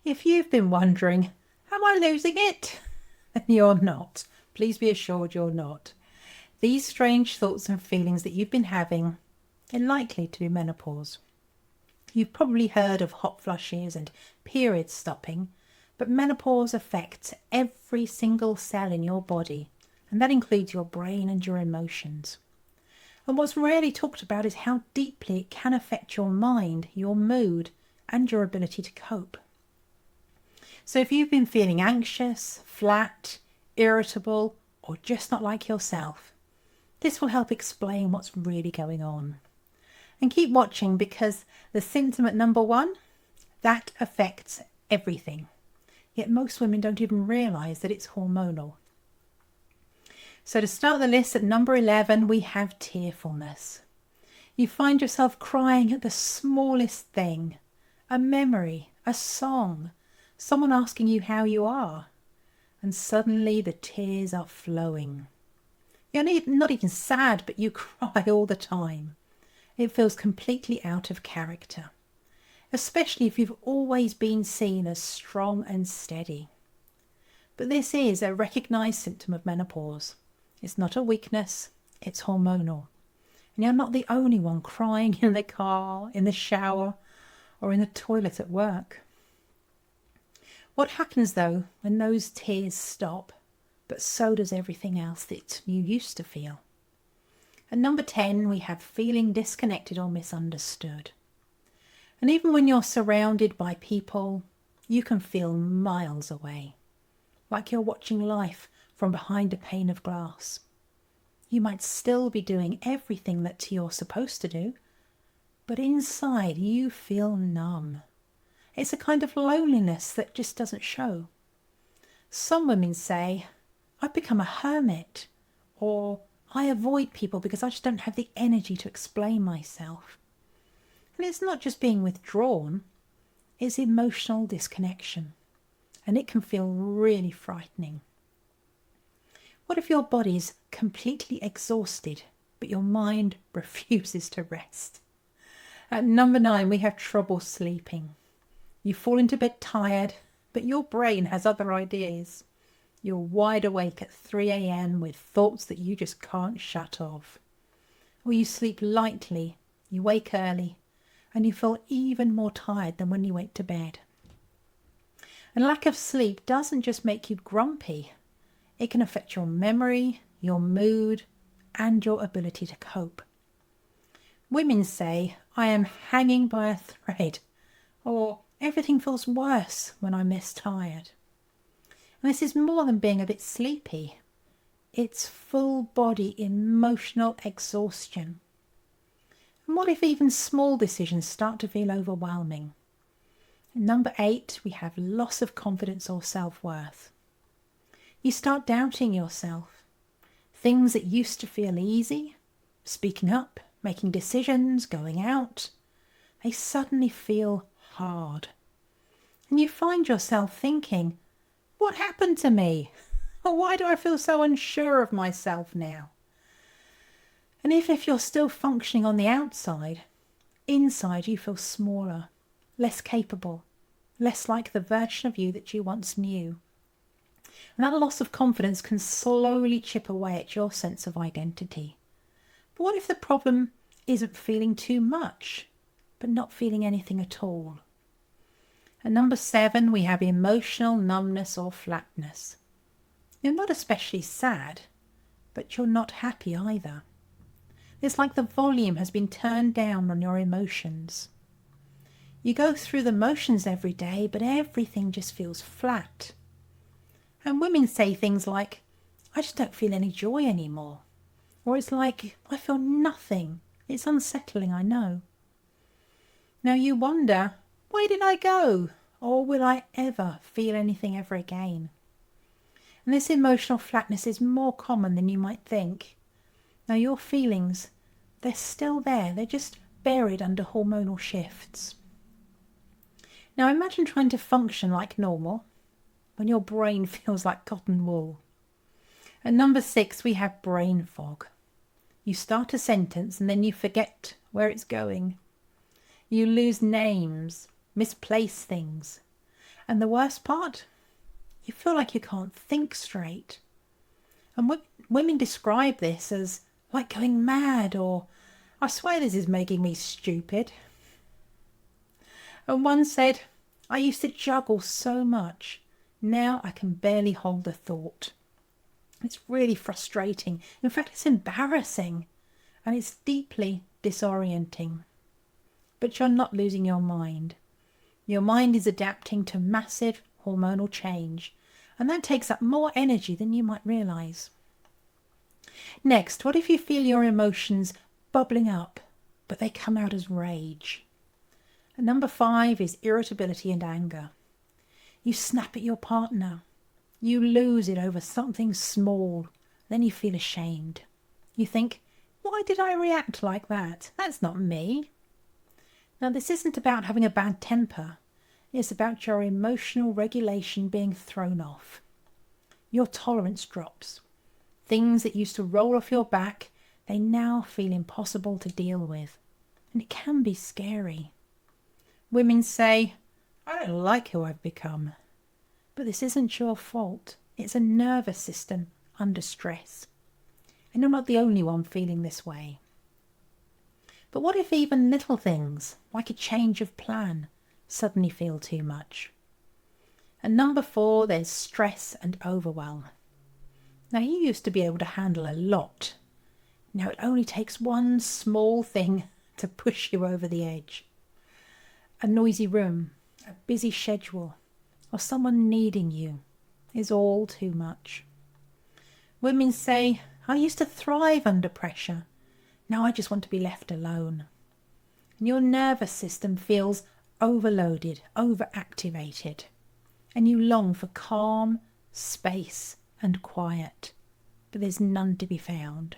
If you've been wondering, am I losing it? You're not. Please be assured you're not. These strange thoughts and feelings that you've been having are likely to be menopause. You've probably heard of hot flushes and periods stopping, but menopause affects every single cell in your body, and that includes your brain and your emotions. And what's rarely talked about is how deeply it can affect your mind, your mood, and your ability to cope. So if you've been feeling anxious, flat, irritable, or just not like yourself, this will help explain what's really going on. And keep watching, because the symptom at number 1, that affects everything. Yet most women don't even realise that it's hormonal. So to start the list, at number 11, we have tearfulness. You find yourself crying at the smallest thing, a memory, a song, someone asking you how you are, and suddenly the tears are flowing. You're not even sad, but you cry all the time. It feels completely out of character, especially if you've always been seen as strong and steady. But this is a recognised symptom of menopause. It's not a weakness, it's hormonal. And you're not the only one crying in the car, in the shower, or in the toilet at work. What happens though when those tears stop, but so does everything else that you used to feel? At number 10, we have feeling disconnected or misunderstood. And even when you're surrounded by people, you can feel miles away, like you're watching life from behind a pane of glass. You might still be doing everything that you're supposed to do, but inside you feel numb. It's a kind of loneliness that just doesn't show. Some women say, I've become a hermit, or I avoid people because I just don't have the energy to explain myself. And it's not just being withdrawn, it's emotional disconnection. And it can feel really frightening. What if your body's completely exhausted, but your mind refuses to rest? At number 9, we have trouble sleeping. You fall into bed tired, but your brain has other ideas. You're wide awake at 3 a.m. with thoughts that you just can't shut off. Or you sleep lightly, you wake early, and you feel even more tired than when you went to bed. And lack of sleep doesn't just make you grumpy. It can affect your memory, your mood, and your ability to cope. Women say, I am hanging by a thread, or everything feels worse when I'm this tired. And this is more than being a bit sleepy. It's full body emotional exhaustion. And what if even small decisions start to feel overwhelming? At number 8, we have loss of confidence or self-worth. You start doubting yourself. Things that used to feel easy, speaking up, making decisions, going out, they suddenly feel hard. And you find yourself thinking, what happened to me? Or why do I feel so unsure of myself now? And if you're still functioning on the outside, inside you feel smaller, less capable, less like the version of you that you once knew. And that loss of confidence can slowly chip away at your sense of identity. But what if the problem isn't feeling too much, but not feeling anything at all? At number 7, we have emotional numbness or flatness. You're not especially sad, but you're not happy either. It's like the volume has been turned down on your emotions. You go through the motions every day, but everything just feels flat. And women say things like, I just don't feel any joy anymore. Or it's like, I feel nothing. It's unsettling, I know. Now you wonder, where did I go? Or will I ever feel anything ever again? And this emotional flatness is more common than you might think. Now your feelings, they're still there. They're just buried under hormonal shifts. Now imagine trying to function like normal when your brain feels like cotton wool. At number 6, we have brain fog. You start a sentence and then you forget where it's going. You lose names, misplace things. And the worst part? You feel like you can't think straight. And women describe this as like going mad, or I swear this is making me stupid. And one said, I used to juggle so much. Now I can barely hold a thought. It's really frustrating. In fact, it's embarrassing. And it's deeply disorienting. But you're not losing your mind. Your mind is adapting to massive hormonal change. And that takes up more energy than you might realise. Next, what if you feel your emotions bubbling up, but they come out as rage? And number 5 is irritability and anger. You snap at your partner. You lose it over something small. Then you feel ashamed. You think, why did I react like that? That's not me. Now, this isn't about having a bad temper. It's about your emotional regulation being thrown off. Your tolerance drops. Things that used to roll off your back, they now feel impossible to deal with. And it can be scary. Women say, I don't like who I've become. But this isn't your fault. It's a nervous system under stress. And you're not the only one feeling this way. But what if even little things, like a change of plan, suddenly feel too much? And number 4, there's stress and overwhelm. Now, you used to be able to handle a lot. Now it only takes one small thing to push you over the edge. A noisy room, a busy schedule, or someone needing you is all too much. Women say, I used to thrive under pressure. Now I just want to be left alone. And your nervous system feels overloaded, overactivated, and you long for calm, space, and quiet, but there's none to be found.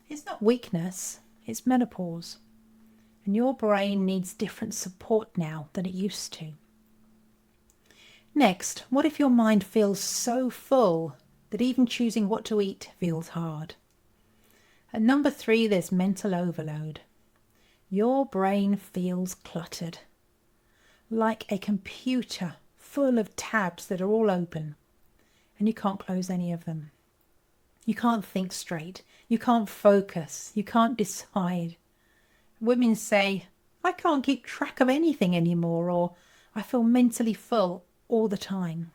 It's not weakness, it's menopause. And your brain needs different support now than it used to. Next, what if your mind feels so full that even choosing what to eat feels hard? At number 3, there's mental overload. Your brain feels cluttered, like a computer full of tabs that are all open, and you can't close any of them. You can't think straight. You can't focus. You can't decide. Women say, I can't keep track of anything anymore, or I feel mentally full all the time.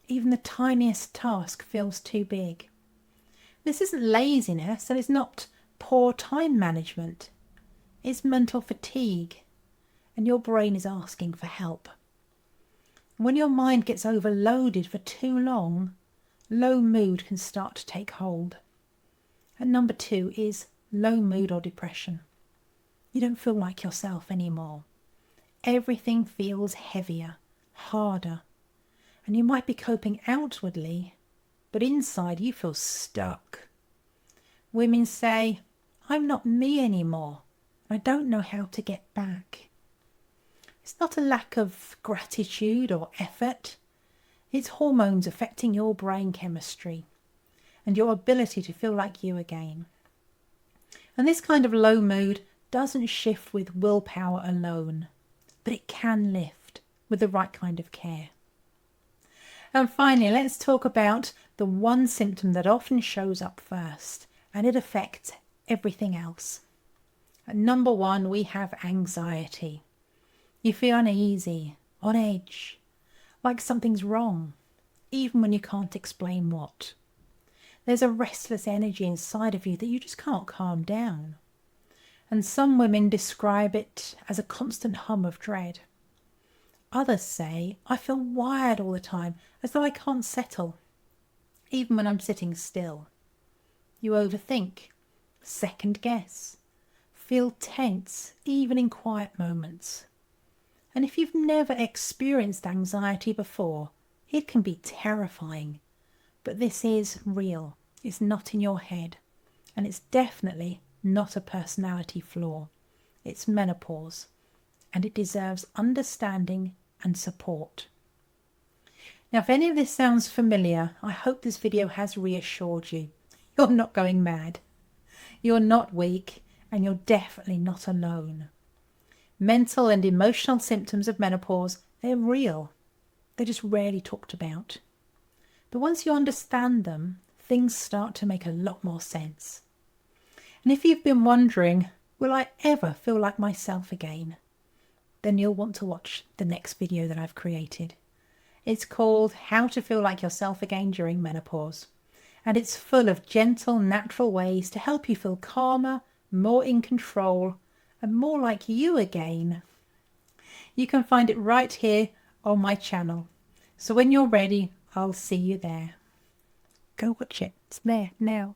Even the tiniest task feels too big. This isn't laziness, and it's not poor time management. It's mental fatigue, and your brain is asking for help. When your mind gets overloaded for too long, low mood can start to take hold. And number 2 is low mood or depression. You don't feel like yourself anymore. Everything feels heavier, harder, and you might be coping outwardly, but inside you feel stuck. Women say, I'm not me anymore. I don't know how to get back. It's not a lack of gratitude or effort. It's hormones affecting your brain chemistry and your ability to feel like you again. And this kind of low mood doesn't shift with willpower alone, but it can lift with the right kind of care. And finally, let's talk about the one symptom that often shows up first, and it affects everything else. At number 1, we have anxiety. You feel uneasy, on edge, like something's wrong, even when you can't explain what. There's a restless energy inside of you that you just can't calm down. And some women describe it as a constant hum of dread. Others say, I feel wired all the time, as though I can't settle, even when I'm sitting still. You overthink, second guess, feel tense, even in quiet moments. And if you've never experienced anxiety before, it can be terrifying. But this is real. It's not in your head. And it's definitely not a personality flaw. It's menopause. And it deserves understanding and support. Now, if any of this sounds familiar, I hope this video has reassured you. You're not going mad. You're not weak, and you're definitely not alone. Mental and emotional symptoms of menopause, They're real. They're just rarely talked about. But once you understand them, things start to make a lot more sense. And if you've been wondering, will I ever feel like myself again? Then you'll want to watch the next video that I've created. It's called How to Feel Like Yourself Again During Menopause. And it's full of gentle, natural ways to help you feel calmer, more in control, and more like you again. You can find it right here on my channel. So when you're ready, I'll see you there. Go watch it. It's there now.